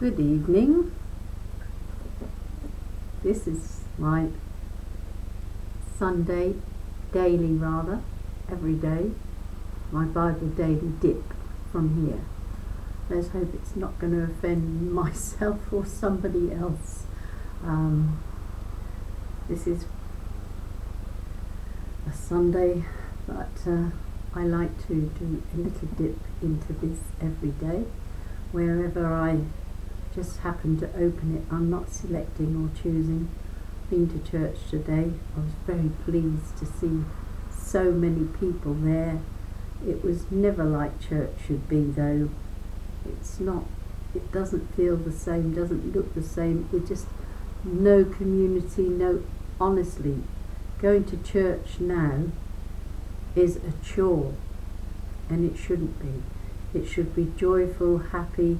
Good evening. This is my Sunday, daily every day, my Bible daily dip from here. Let's hope it's not going to offend myself or somebody else. This is a Sunday, but I like to do a little dip into this every day. Wherever I just happen to open it, I'm not selecting or choosing. Been to church today. I was very pleased to see so many people there. It was never like church should be, though. It's not, it doesn't feel the same, doesn't look the same. It just, no community, honestly, going to church now is a chore, and it shouldn't be. It should be joyful, happy,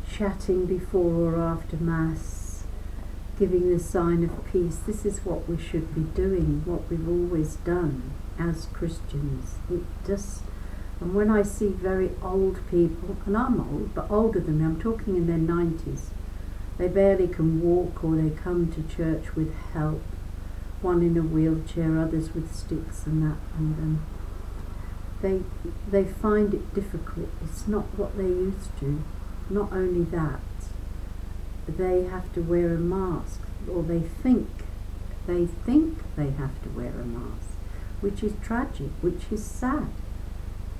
chatting before or after Mass, giving the sign of peace. This is what we should be doing, what we've always done as Christians. And when I see very old people, and I'm old, but older than me, I'm talking in their 90s, they barely can walk, or they come to church with help, one in a wheelchair, others with sticks and that, and they find it difficult. It's not what they used to. Not only that, they have to wear a mask, or they think they have to wear a mask, which is tragic, which is sad,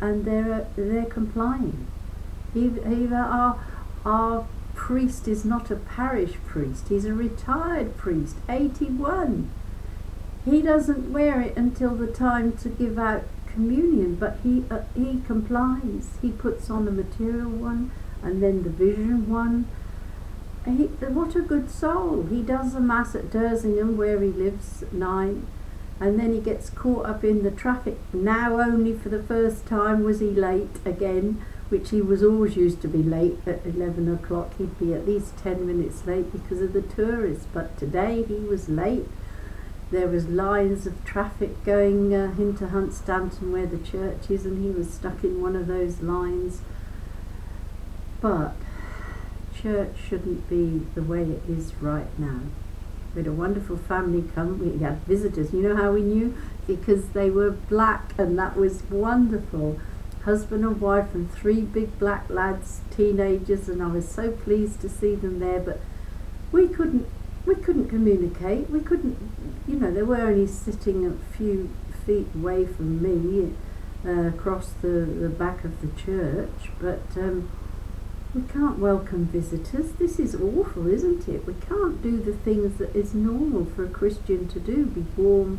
and they're complying. Even our priest is not a parish priest; he's a retired priest, 81. He doesn't wear it until the time to give out communion, but he complies. He puts on a material one, and then the vision one. What a good soul. He does the Mass at Dersingham, where he lives, at 9, and then he gets caught up in the traffic. Now only for the first time was he late again, which he was always used to be late at 11 o'clock. He'd be at least 10 minutes late because of the tourists, but today he was late. There was lines of traffic going into Hunstanton, where the church is, and he was stuck in one of those lines. But church shouldn't be the way it is right now. We had a wonderful family come. We had visitors. You know how we knew? Because they were black, and that was wonderful. Husband and wife and 3 big black lads, teenagers, and I was so pleased to see them there. But we couldn't communicate. We couldn't, they were only sitting a few feet away from me, across the back of the church, but we can't welcome visitors. This is awful, isn't it? We can't do the things that is normal for a Christian to do. Be warm,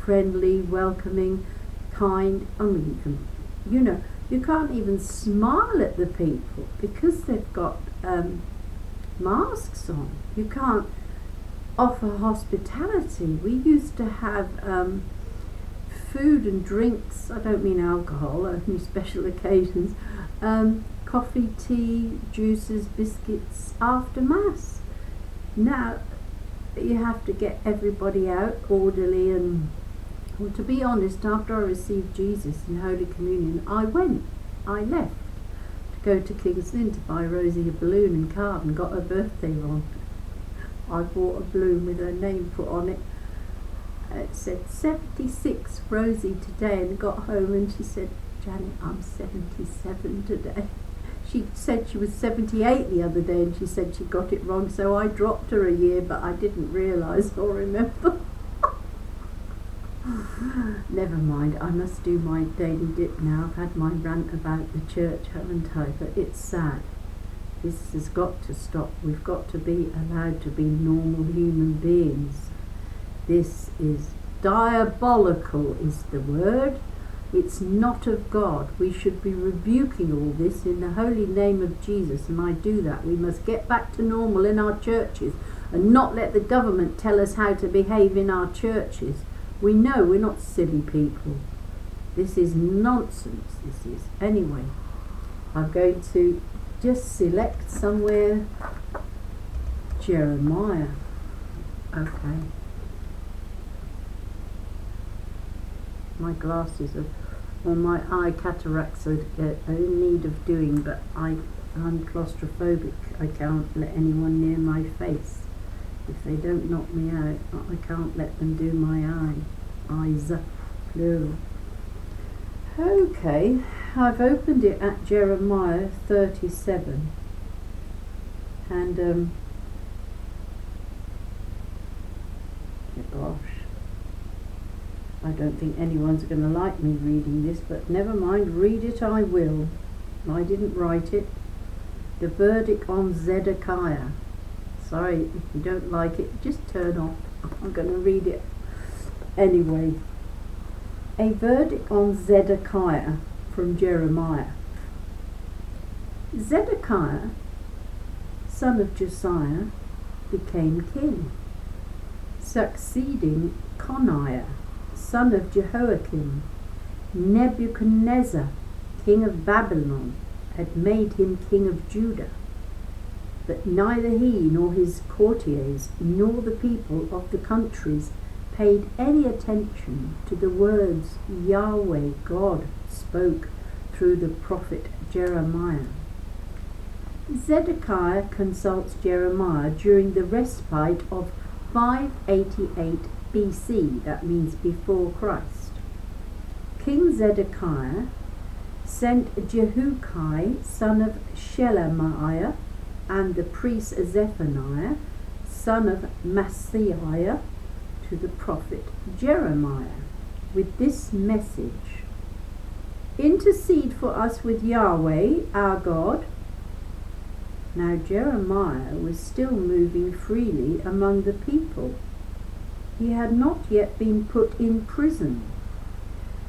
friendly, welcoming, kind. I mean, you can't even smile at the people because they've got masks on. You can't offer hospitality. We used to have food and drinks, I don't mean alcohol, only special occasions, coffee, tea, juices, biscuits after Mass. Now you have to get everybody out orderly, and well, to be honest, after I received Jesus in Holy Communion, I left to go to King's Lynn to buy Rosie a balloon and card, and got her birthday wrong. I bought a balloon with her name put on it. It said 76 Rosie today, and got home and she said, "Janet, I'm 77 today." She said she was 78 the other day, and she said she got it wrong, so I dropped her a year, but I didn't realise or remember. Never mind, I must do my daily dip now. I've had my rant about the church, haven't I? But it's sad. This has got to stop. We've got to be allowed to be normal human beings. This is diabolical, is the word. It's not of God. We should be rebuking all this in the holy name of Jesus, and I do that. We must get back to normal in our churches and not let the government tell us how to behave in our churches. We know we're not silly people. This is nonsense. This is. Anyway, I'm going to just select somewhere. Jeremiah. Okay. My glasses are, well, my eye cataracts are in need of doing, but I I'm claustrophobic. I can't let anyone near my face. If they don't knock me out, I can't let them do my eyes, plural. Okay, I've opened it at Jeremiah 37, and gosh, I don't think anyone's going to like me reading this, but never mind, read it I will. I didn't write it. The verdict on Zedekiah. Sorry, if you don't like it, just turn off. I'm going to read it anyway. A verdict on Zedekiah from Jeremiah. Zedekiah, son of Josiah, became king, succeeding Coniah, son of Jehoiakim. Nebuchadnezzar, king of Babylon, had made him king of Judah. But neither he nor his courtiers nor the people of the countries paid any attention to the words Yahweh God spoke through the prophet Jeremiah. Zedekiah consults Jeremiah during the respite of 588 BC, that means before Christ. King Zedekiah sent Jehukai, son of Shelemiah, and the priest Zephaniah, son of Maaseiah, to the prophet Jeremiah with this message: intercede for us with Yahweh our God. Now Jeremiah was still moving freely among the people. He had not yet been put in prison.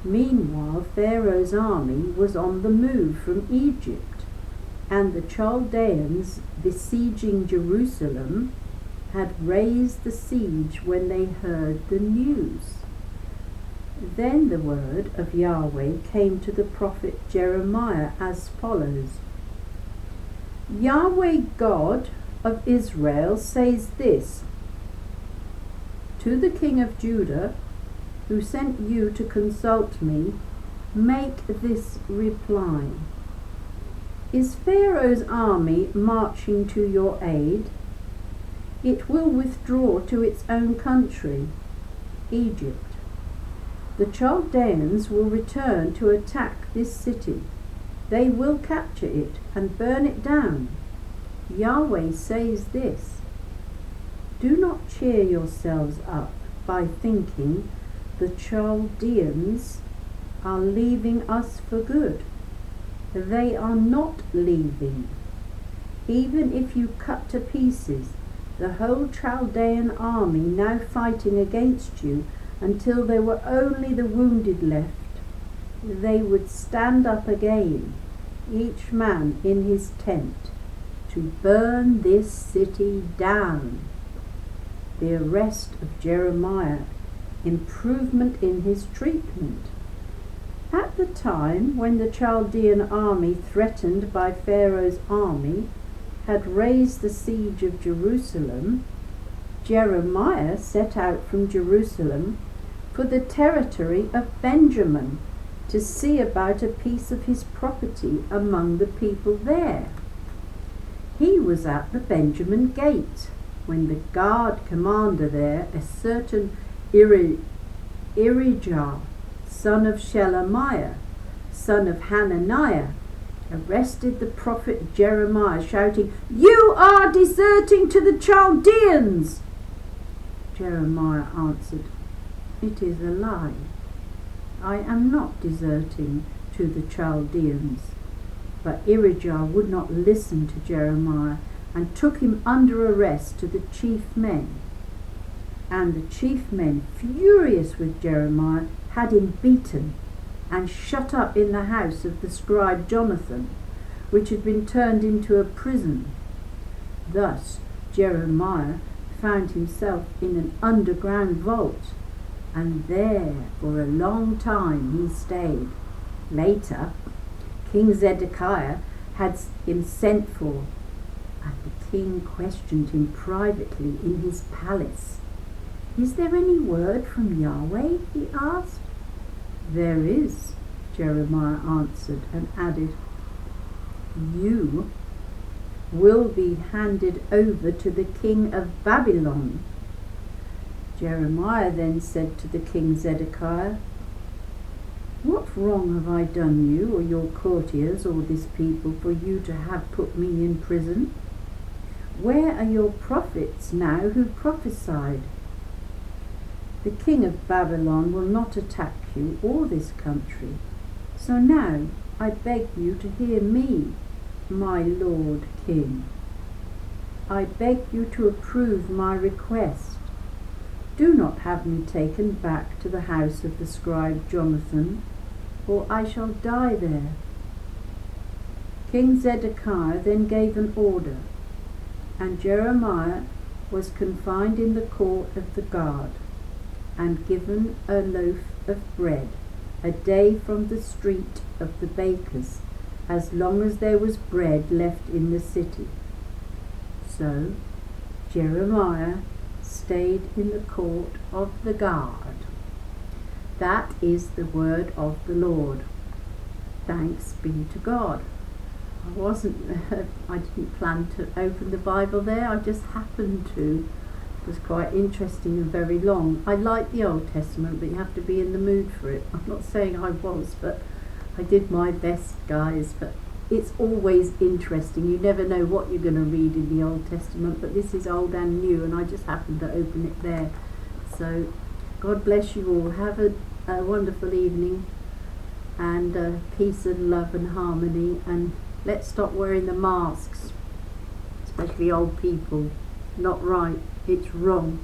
Meanwhile, Pharaoh's army was on the move from Egypt, and the Chaldeans besieging Jerusalem had raised the siege when they heard the news. Then the word of Yahweh came to the prophet Jeremiah as follows: Yahweh God of Israel says this to the king of Judah, who sent you to consult me, make this reply: is Pharaoh's army marching to your aid? It will withdraw to its own country, Egypt. The Chaldeans will return to attack this city. They will capture it and burn it down. Yahweh says this: do not cheer yourselves up by thinking the Chaldeans are leaving us for good. They are not leaving. Even if you cut to pieces the whole Chaldean army now fighting against you until there were only the wounded left, they would stand up again, each man in his tent, to burn this city down. The arrest of Jeremiah, improvement in his treatment. At the time when the Chaldean army, threatened by Pharaoh's army, had raised the siege of Jerusalem, Jeremiah set out from Jerusalem for the territory of Benjamin to see about a piece of his property among the people there. He was at the Benjamin gate when the guard commander there, a certain Irijah, son of Shelemiah, son of Hananiah, arrested the prophet Jeremiah, shouting, "You are deserting to the Chaldeans!" Jeremiah answered, "It is a lie. I am not deserting to the Chaldeans." But Irijah would not listen to Jeremiah and took him under arrest to the chief men. And the chief men, furious with Jeremiah, had him beaten and shut up in the house of the scribe Jonathan, which had been turned into a prison. Thus Jeremiah found himself in an underground vault, and there for a long time he stayed. Later, King Zedekiah had him sent for, and the king questioned him privately in his palace. "Is there any word from Yahweh?" he asked. "There is," Jeremiah answered, and added, "You will be handed over to the king of Babylon. Jeremiah then said to the king Zedekiah, What wrong have I done you, or your courtiers, or this people, for you to have put me in prison? Where are your prophets now who prophesied? The king of Babylon will not attack you or this country. So now I beg you to hear me, my lord king. I beg you to approve my request. Do not have me taken back to the house of the scribe Jonathan, or I shall die there. King Zedekiah then gave an order, and Jeremiah was confined in the court of the guard, and given a loaf of bread a day from the street of the bakers, as long as there was bread left in the city. So Jeremiah stayed in the court of the guard. That is the word of the Lord. Thanks be to God. I didn't plan to open the Bible there, I just happened to. It was quite interesting and very long. I like the Old Testament, but you have to be in the mood for it. I'm not saying I was, but I did my best, guys. But it's always interesting. You never know what you're going to read in the Old Testament, but this is old and new, and I just happened to open it there. So God bless you all. Have a wonderful evening, and peace and love and harmony, and let's stop wearing the masks, especially old people. Not right. It's wrong.